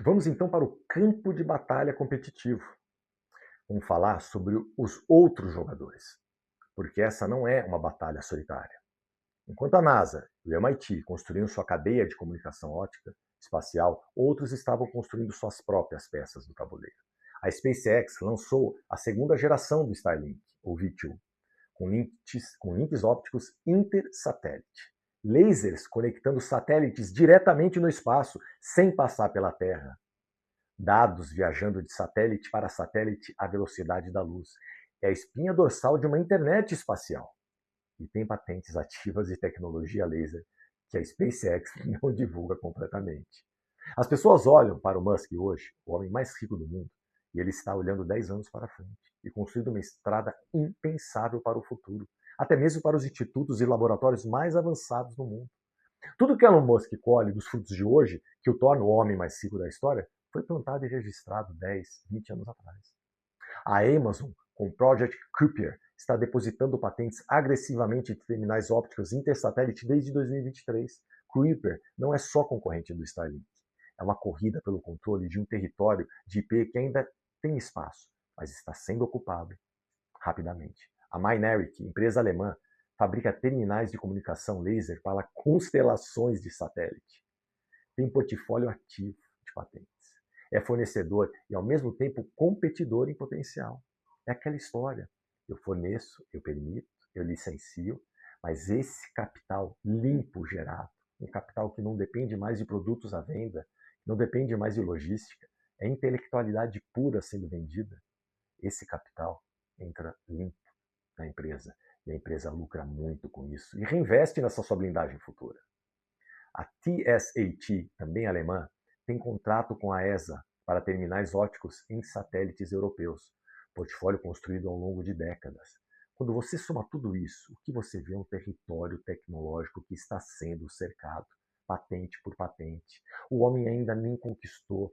Vamos então para o campo de batalha competitivo. Vamos falar sobre os outros jogadores, porque essa não é uma batalha solitária. Enquanto a NASA e o MIT construíam sua cadeia de comunicação ótica espacial, outros estavam construindo suas próprias peças do tabuleiro. A SpaceX lançou a segunda geração do Starlink, ou V2, com links ópticos intersatélite. Lasers conectando satélites diretamente no espaço, sem passar pela Terra. Dados viajando de satélite para satélite à velocidade da luz. É a espinha dorsal de uma internet espacial. E tem patentes ativas de tecnologia laser que a SpaceX não divulga completamente. As pessoas olham para o Musk hoje, o homem mais rico do mundo, e ele está olhando 10 anos para frente e construindo uma estrada impensável para o futuro, até mesmo para os institutos e laboratórios mais avançados do mundo. Tudo que Elon Musk colhe dos frutos de hoje, que o torna o homem mais rico da história, foi plantado e registrado 10, 20 anos atrás. A Amazon, com o Project Kuiper, está depositando patentes agressivamente em terminais ópticos intersatélite desde 2023. Kuiper não é só concorrente do Starlink. É uma corrida pelo controle de um território de IP que ainda tem espaço, mas está sendo ocupado rapidamente. A Mynaric, empresa alemã, fabrica terminais de comunicação laser para constelações de satélite. Tem portfólio ativo de patentes. É fornecedor e, ao mesmo tempo, competidor em potencial. É aquela história. Eu forneço, eu permito, eu licencio, mas esse capital limpo gerado, um capital que não depende mais de produtos à venda, não depende mais de logística, é intelectualidade pura sendo vendida. Esse capital entra limpo na empresa e a empresa lucra muito com isso e reinveste nessa sua blindagem futura. A TSAT, também alemã, tem contrato com a ESA para terminais ópticos em satélites europeus, portfólio construído ao longo de décadas. Quando você soma tudo isso, o que você vê é um território tecnológico que está sendo cercado, patente por patente. O homem ainda nem conquistou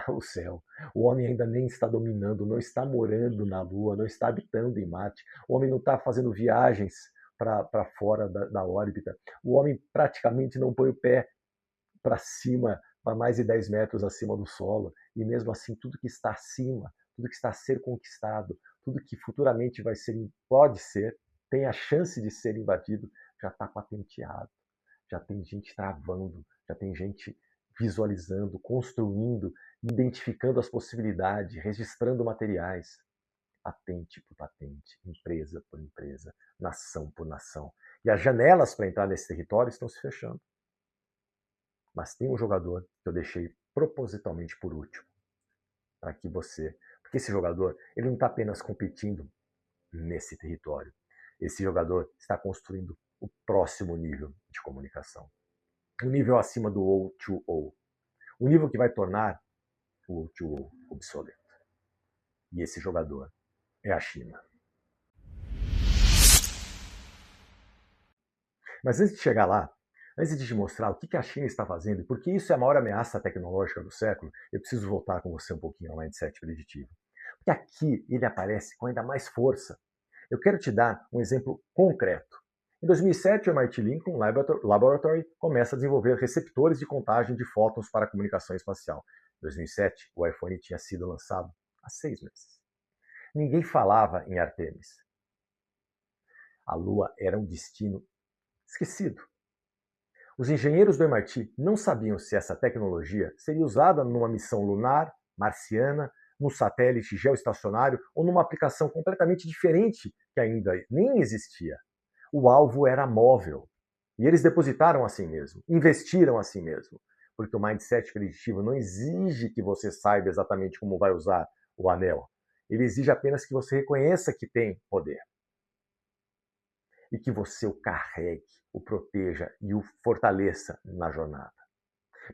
o céu. O homem ainda nem está dominando, não está morando na Lua, não está habitando em Marte. O homem não está fazendo viagens para fora da órbita. O homem praticamente não põe o pé para cima, para mais de 10 metros acima do solo, e mesmo assim tudo que está acima, tudo que está a ser conquistado, tudo que futuramente vai ser, pode ser, tem a chance de ser invadido, já está patenteado, já tem gente travando, já tem gente visualizando, construindo, identificando as possibilidades, registrando materiais, patente por patente, empresa por empresa, nação por nação. E as janelas para entrar nesse território estão se fechando. Mas tem um jogador que eu deixei propositalmente por último, para que você... Porque esse jogador, ele não está apenas competindo nesse território. Esse jogador está construindo o próximo nível de comunicação. Um nível acima do O2O. Um nível que vai tornar o O2O obsoleto. E esse jogador é a China. Mas antes de chegar lá, antes de te mostrar o que a China está fazendo e por que isso é a maior ameaça tecnológica do século, eu preciso voltar com você um pouquinho ao mindset preditivo. Porque aqui ele aparece com ainda mais força. Eu quero te dar um exemplo concreto. Em 2007, o MIT Lincoln Laboratory começa a desenvolver receptores de contagem de fótons para a comunicação espacial. Em 2007, o iPhone tinha sido lançado há 6 meses. Ninguém falava em Artemis. A Lua era um destino esquecido. Os engenheiros do MIT não sabiam se essa tecnologia seria usada numa missão lunar, marciana, num satélite geoestacionário ou numa aplicação completamente diferente que ainda nem existia. O alvo era móvel. E eles depositaram assim mesmo, investiram assim mesmo. Porque o mindset preditivo não exige que você saiba exatamente como vai usar o anel. Ele exige apenas que você reconheça que tem poder. E que você o carregue, o proteja e o fortaleça na jornada.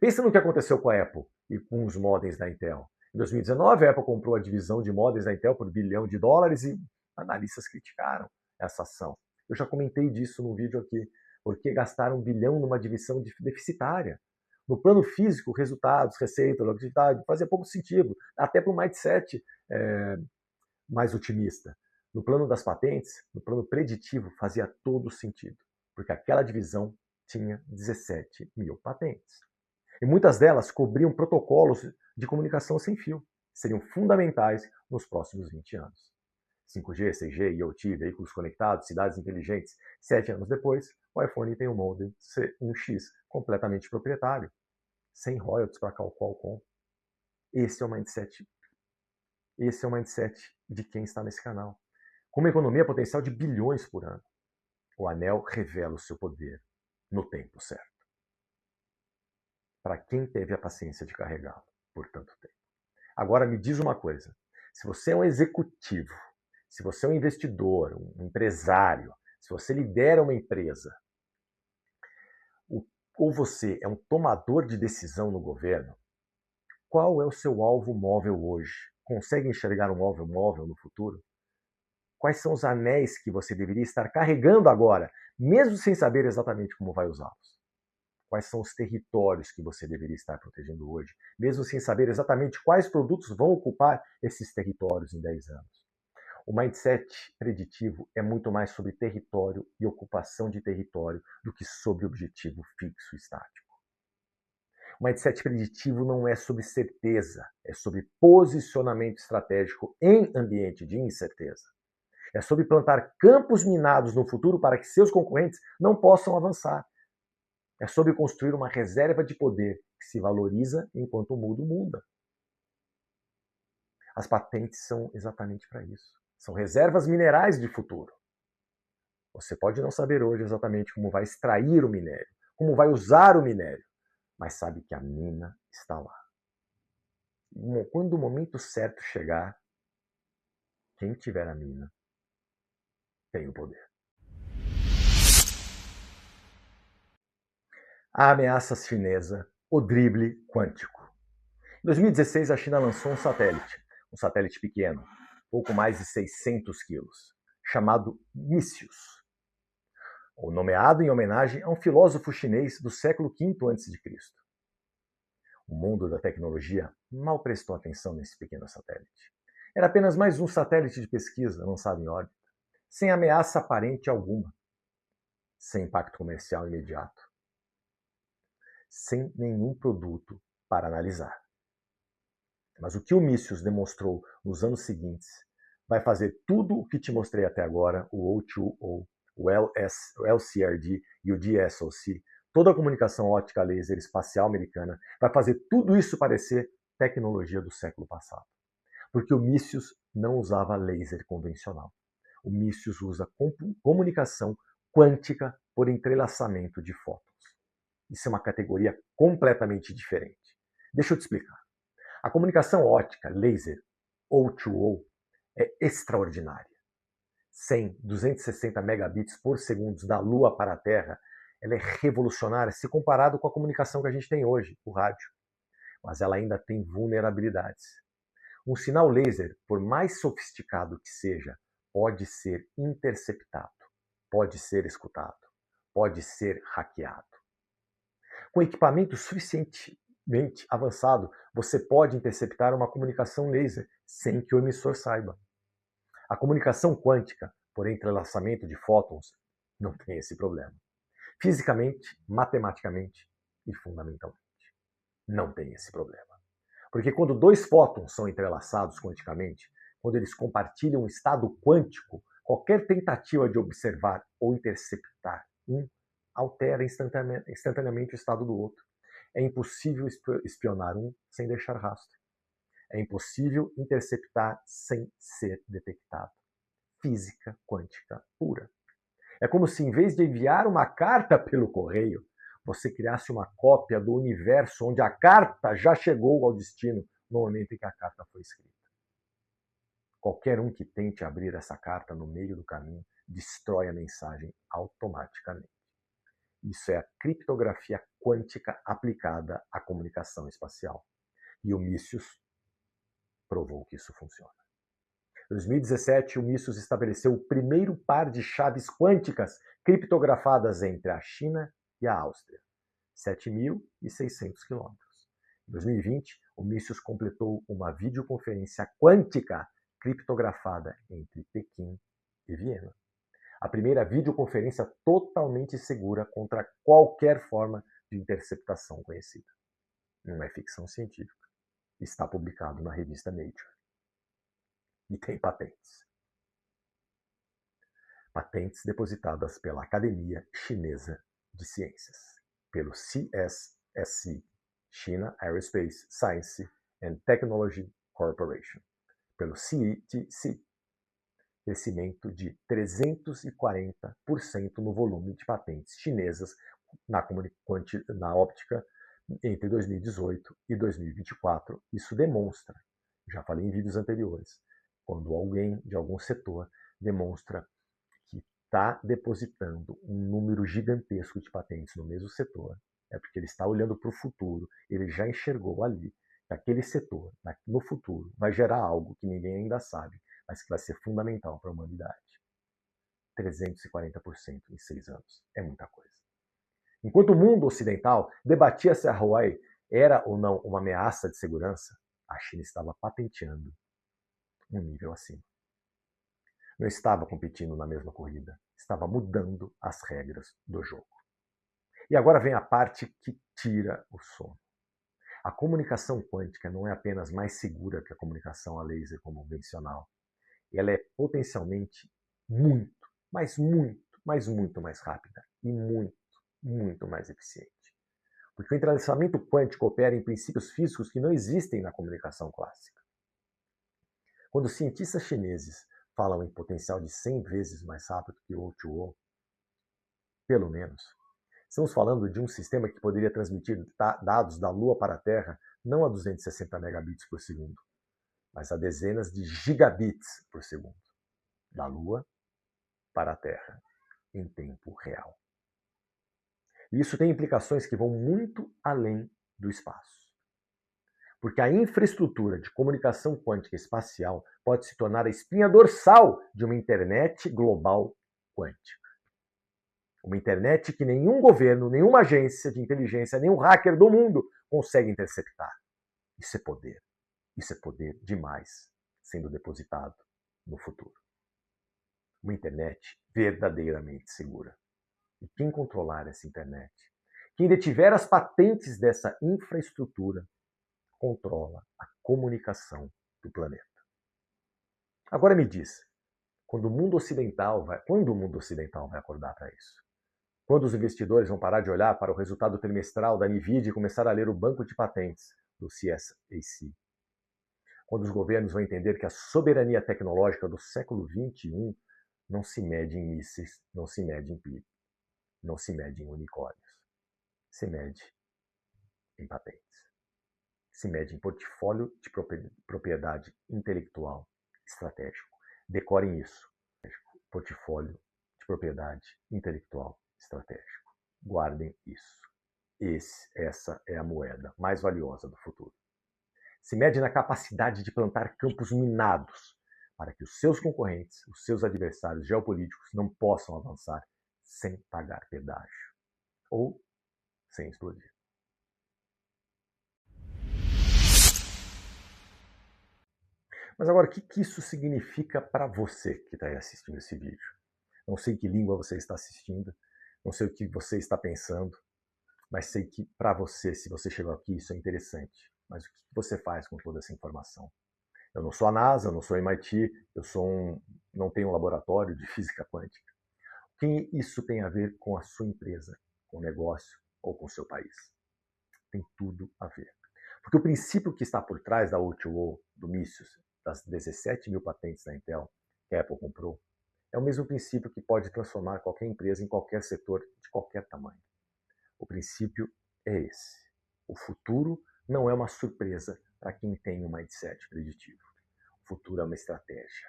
Pensa no que aconteceu com a Apple e com os modems da Intel. Em 2019, a Apple comprou a divisão de modems da Intel por US$ 1 bilhão e analistas criticaram essa ação. Eu já comentei disso no vídeo aqui, porque gastaram 1 bilhão numa divisão deficitária. No plano físico, resultados, receita, lucratividade, fazia pouco sentido, até para um mindset mais otimista. No plano das patentes, no plano preditivo, fazia todo sentido, porque aquela divisão tinha 17 mil patentes. E muitas delas cobriam protocolos de comunicação sem fio, que seriam fundamentais nos próximos 20 anos. 5G, 6G, IoT, veículos conectados, cidades inteligentes. 7 anos depois, o iPhone tem um modem C1X completamente proprietário, sem royalties para a Qualcomm. Esse é o mindset. Esse é o mindset de quem está nesse canal. Com uma economia potencial de bilhões por ano, o anel revela o seu poder no tempo certo. Para quem teve a paciência de carregá-lo por tanto tempo. Agora me diz uma coisa, se você é um executivo, se você é um investidor, um empresário, se você lidera uma empresa, ou você é um tomador de decisão no governo, qual é o seu alvo móvel hoje? Consegue enxergar um alvo móvel no futuro? Quais são os anéis que você deveria estar carregando agora, mesmo sem saber exatamente como vai usá-los? Quais são os territórios que você deveria estar protegendo hoje, mesmo sem saber exatamente quais produtos vão ocupar esses territórios em 10 anos? O mindset preditivo é muito mais sobre território e ocupação de território do que sobre objetivo fixo e estático. O mindset preditivo não é sobre certeza, é sobre posicionamento estratégico em ambiente de incerteza. É sobre plantar campos minados no futuro para que seus concorrentes não possam avançar. É sobre construir uma reserva de poder que se valoriza enquanto o mundo muda. As patentes são exatamente para isso. São reservas minerais de futuro. Você pode não saber hoje exatamente como vai extrair o minério, como vai usar o minério, mas sabe que a mina está lá. Quando o momento certo chegar, quem tiver a mina tem o poder. A ameaça chinesa, o drible quântico. Em 2016, a China lançou um satélite pequeno, pouco mais de 600 quilos, chamado Mícios, ou nomeado em homenagem a um filósofo chinês do século V a.C. O mundo da tecnologia mal prestou atenção nesse pequeno satélite. Era apenas mais um satélite de pesquisa lançado em órbita, sem ameaça aparente alguma, sem impacto comercial imediato, sem nenhum produto para analisar. Mas o que o Mícios demonstrou nos anos seguintes vai fazer tudo o que te mostrei até agora, o O2O, o LCRD e o DSOC, toda a comunicação óptica laser espacial americana, vai fazer tudo isso parecer tecnologia do século passado. Porque o Mícios não usava laser convencional. O Mícios usa comunicação quântica por entrelaçamento de fótons. Isso é uma categoria completamente diferente. Deixa eu te explicar. A comunicação óptica, laser, O2O, é extraordinária. 100, 260 megabits por segundo da Lua para a Terra, ela é revolucionária se comparado com a comunicação que a gente tem hoje, o rádio. Mas ela ainda tem vulnerabilidades. Um sinal laser, por mais sofisticado que seja, pode ser interceptado, pode ser escutado, pode ser hackeado. Com equipamento suficientemente avançado, você pode interceptar uma comunicação laser sem que o emissor saiba. A comunicação quântica, por entrelaçamento de fótons, não tem esse problema. Fisicamente, matematicamente e fundamentalmente, não tem esse problema. Porque quando dois fótons são entrelaçados quanticamente, quando eles compartilham um estado quântico, qualquer tentativa de observar ou interceptar um altera instantaneamente o estado do outro. É impossível espionar um sem deixar rastro. É impossível interceptar sem ser detectado. Física quântica pura. É como se, em vez de enviar uma carta pelo correio, você criasse uma cópia do universo onde a carta já chegou ao destino no momento em que a carta foi escrita. Qualquer um que tente abrir essa carta no meio do caminho destrói a mensagem automaticamente. Isso é a criptografia quântica aplicada à comunicação espacial. E o Mícios provou que isso funciona. Em 2017, o Mícios estabeleceu o primeiro par de chaves quânticas criptografadas entre a China e a Áustria, 7.600 quilômetros. Em 2020, o Mícios completou uma videoconferência quântica criptografada entre Pequim e Viena. A primeira videoconferência totalmente segura contra qualquer forma de interceptação conhecida. não é ficção científica. Está publicado na revista Nature. E tem patentes. Patentes depositadas pela Academia Chinesa de Ciências, pelo CSSC, China Aerospace Science and Technology Corporation, pelo CETC, crescimento de 340% no volume de patentes chinesas na óptica entre 2018 e 2024. Isso demonstra, já falei em vídeos anteriores, quando alguém de algum setor demonstra que está depositando um número gigantesco de patentes no mesmo setor, é porque ele está olhando para o futuro, ele já enxergou ali que aquele setor, no futuro, vai gerar algo que ninguém ainda sabe, mas que vai ser fundamental para a humanidade. 340% em 6 anos. É muita coisa. Enquanto o mundo ocidental debatia se a Huawei era ou não uma ameaça de segurança, a China estava patenteando um nível acima. Não estava competindo na mesma corrida, estava mudando as regras do jogo. E agora vem a parte que tira o sono. A comunicação quântica não é apenas mais segura que a comunicação a laser convencional. Ela é potencialmente muito, mas muito mais rápida e muito mais eficiente. Porque o entrelaçamento quântico opera em princípios físicos que não existem na comunicação clássica. Quando os cientistas chineses falam em potencial de 100 vezes mais rápido que o O2O, pelo menos, estamos falando de um sistema que poderia transmitir dados da Lua para a Terra não a 260 megabits por segundo, mas a dezenas de gigabits por segundo, da Lua para a Terra, em tempo real. E isso tem implicações que vão muito além do espaço. Porque a infraestrutura de comunicação quântica espacial pode se tornar a espinha dorsal de uma internet global quântica. Uma internet que nenhum governo, nenhuma agência de inteligência, nenhum hacker do mundo consegue interceptar. Isso é poder. Isso é poder demais sendo depositado no futuro. Uma internet verdadeiramente segura. E quem controlar essa internet, quem detiver as patentes dessa infraestrutura, controla a comunicação do planeta. Agora me diz, quando o mundo ocidental vai acordar para isso? Quando os investidores vão parar de olhar para o resultado trimestral da NVIDIA e começar a ler o banco de patentes do CSAC? Quando os governos vão entender que a soberania tecnológica do século XXI não se mede em mísseis, não se mede em PIB, não se mede em unicórnios, se mede em patentes. Se mede em portfólio de propriedade intelectual estratégico. Decorem isso. Portfólio de propriedade intelectual estratégico. Guardem isso. Essa é a moeda mais valiosa do futuro. Se mede na capacidade de plantar campos minados para que os seus concorrentes, os seus adversários geopolíticos não possam avançar sem pagar pedágio ou sem explodir. Mas agora, o que isso significa para você que está aí assistindo esse vídeo? Não sei que língua você está assistindo, não sei o que você está pensando, mas sei que para você, se você chegou aqui, isso é interessante. Mas o que você faz com toda essa informação? Eu não sou a NASA, eu não sou a MIT, não tenho um laboratório de física quântica. O que isso tem a ver com a sua empresa, com o negócio ou com o seu país? Tem tudo a ver. Porque o princípio que está por trás da O2O, do Mícius, das 17 mil patentes da Intel que a Apple comprou, é o mesmo princípio que pode transformar qualquer empresa em qualquer setor de qualquer tamanho. O princípio é esse. O futuro não é uma surpresa para quem tem um mindset preditivo. O futuro é uma estratégia.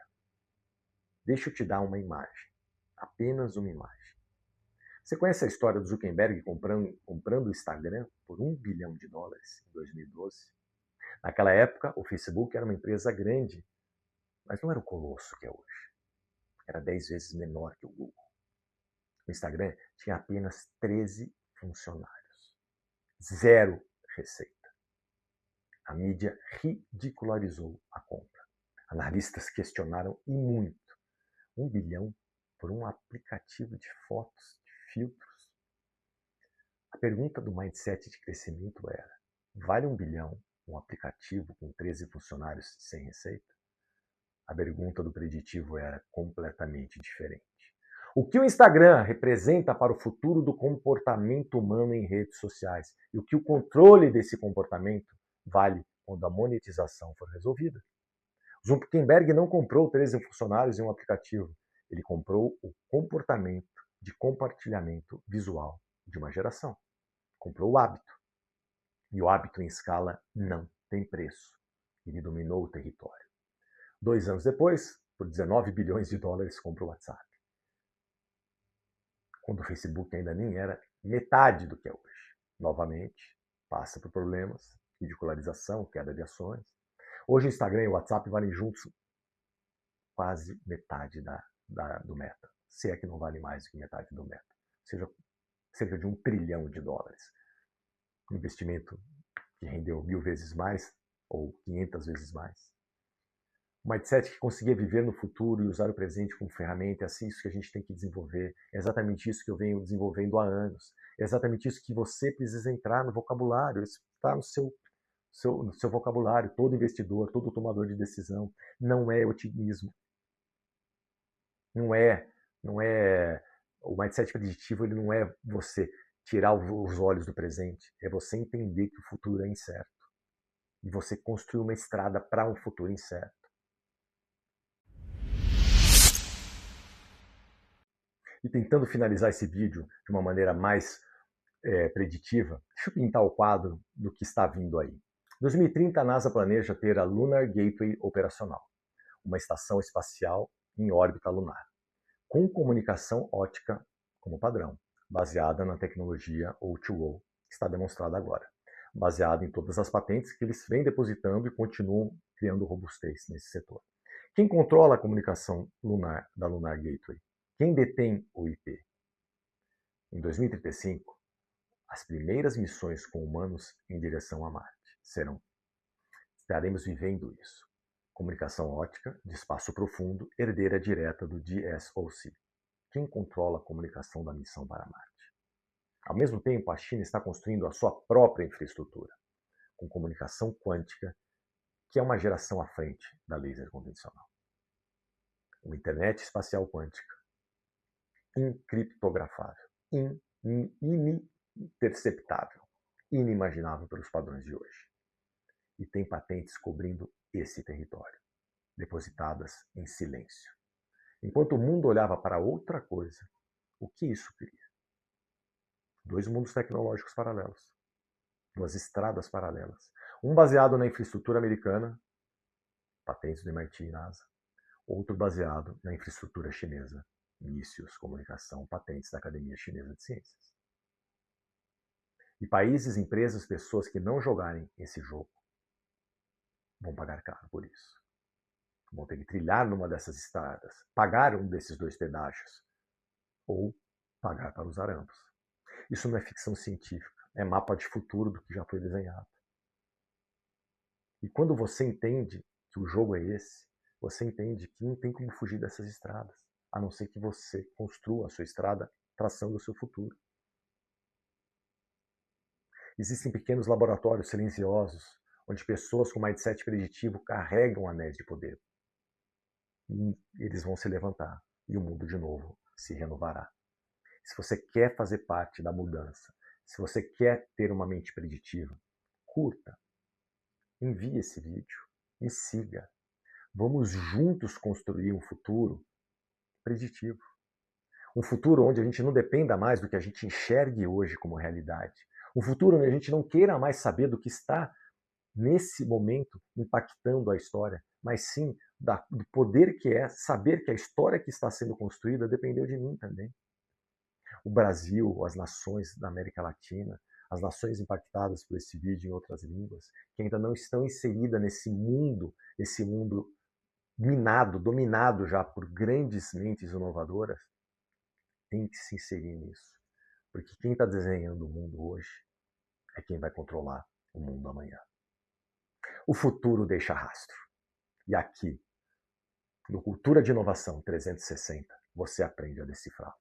Deixa eu te dar uma imagem. Apenas uma imagem. Você conhece a história do Zuckerberg comprando o Instagram por $1 bilhão em 2012? Naquela época, o Facebook era uma empresa grande, mas não era o colosso que é hoje. Era 10 vezes menor que o Google. O Instagram tinha apenas 13 funcionários. 0 receita. A mídia ridicularizou a compra. Analistas questionaram e muito. 1 bilhão por um aplicativo de fotos, de filtros. A pergunta do mindset de crescimento era: Vale 1 bilhão um aplicativo com 13 funcionários sem receita? A pergunta do preditivo era completamente diferente. O que o Instagram representa para o futuro do comportamento humano em redes sociais e o que o controle desse comportamento vale quando a monetização for resolvida. Zuckerberg não comprou 13 funcionários em um aplicativo, ele comprou o comportamento de compartilhamento visual de uma geração. Comprou o hábito. E o hábito em escala não tem preço. Ele dominou o território. 2 anos depois, por 19 bilhões de dólares, compra o WhatsApp. Quando o Facebook ainda nem era metade do que é hoje. Novamente, passa por problemas, ridicularização, queda de ações. Hoje o Instagram e o WhatsApp valem juntos quase metade do Meta. Se é que não vale mais do que metade do Meta. Ou seja, cerca de 1 trilhão de dólares. Um investimento que rendeu 1000 vezes mais, ou 500 vezes mais. O mindset que conseguia viver no futuro e usar o presente como ferramenta, é assim isso que a gente tem que desenvolver. É exatamente isso que eu venho desenvolvendo há anos. É exatamente isso que você precisa entrar no vocabulário. Isso está no seu vocabulário. Todo investidor, todo tomador de decisão. Não é otimismo. Não é. O mindset preditivo, ele não é você tirar os olhos do presente. É você entender que o futuro é incerto. E você construir uma estrada para um futuro incerto. E tentando finalizar esse vídeo de uma maneira mais preditiva, deixa eu pintar o quadro do que está vindo aí. Em 2030, a NASA planeja ter a Lunar Gateway operacional, uma estação espacial em órbita lunar, com comunicação ótica como padrão, baseada na tecnologia O2O, que está demonstrada agora, baseada em todas as patentes que eles vêm depositando e continuam criando robustez nesse setor. Quem controla a comunicação lunar da Lunar Gateway? Quem detém o IP? Em 2035, as primeiras missões com humanos em direção a Marte serão. Estaremos vivendo isso. Comunicação ótica de espaço profundo, herdeira direta do DSOC. Quem controla a comunicação da missão para Marte? Ao mesmo tempo, a China está construindo a sua própria infraestrutura, com comunicação quântica, que é uma geração à frente da laser convencional. Uma internet espacial quântica, incriptografável, imperceptável, inimaginável pelos padrões de hoje. E tem patentes cobrindo esse território, depositadas em silêncio. Enquanto o mundo olhava para outra coisa, o que isso cria? 2 mundos tecnológicos paralelos, 2 estradas paralelas. Um baseado na infraestrutura americana, patentes do MIT e NASA. Outro baseado na infraestrutura chinesa, mísseis, comunicação, patentes da Academia Chinesa de Ciências. E países, empresas, pessoas que não jogarem esse jogo vão pagar caro por isso. Vão ter que trilhar numa dessas estradas, pagar um desses 2 pedágios, ou pagar para usar ambos. Isso não é ficção científica, é mapa de futuro do que já foi desenhado. E quando você entende que o jogo é esse, você entende que não tem como fugir dessas estradas, a não ser que você construa a sua estrada traçando o seu futuro. Existem pequenos laboratórios silenciosos, onde pessoas com mindset preditivo carregam anéis de poder. E eles vão se levantar, e o mundo de novo se renovará. Se você quer fazer parte da mudança, se você quer ter uma mente preditiva, curta, envie esse vídeo, me siga. Vamos juntos construir um futuro preditivo. Um futuro onde a gente não dependa mais do que a gente enxergue hoje como realidade. Um futuro onde a gente não queira mais saber do que está, nesse momento, impactando a história, mas sim do poder que é saber que a história que está sendo construída dependeu de mim também. O Brasil, as nações da América Latina, as nações impactadas por esse vídeo em outras línguas, que ainda não estão inseridas nesse mundo minado, dominado já por grandes mentes inovadoras, tem que se inserir nisso. Porque quem está desenhando o mundo hoje é quem vai controlar o mundo amanhã. O futuro deixa rastro. E aqui, no Cultura de Inovação 360, você aprende a decifrá-lo.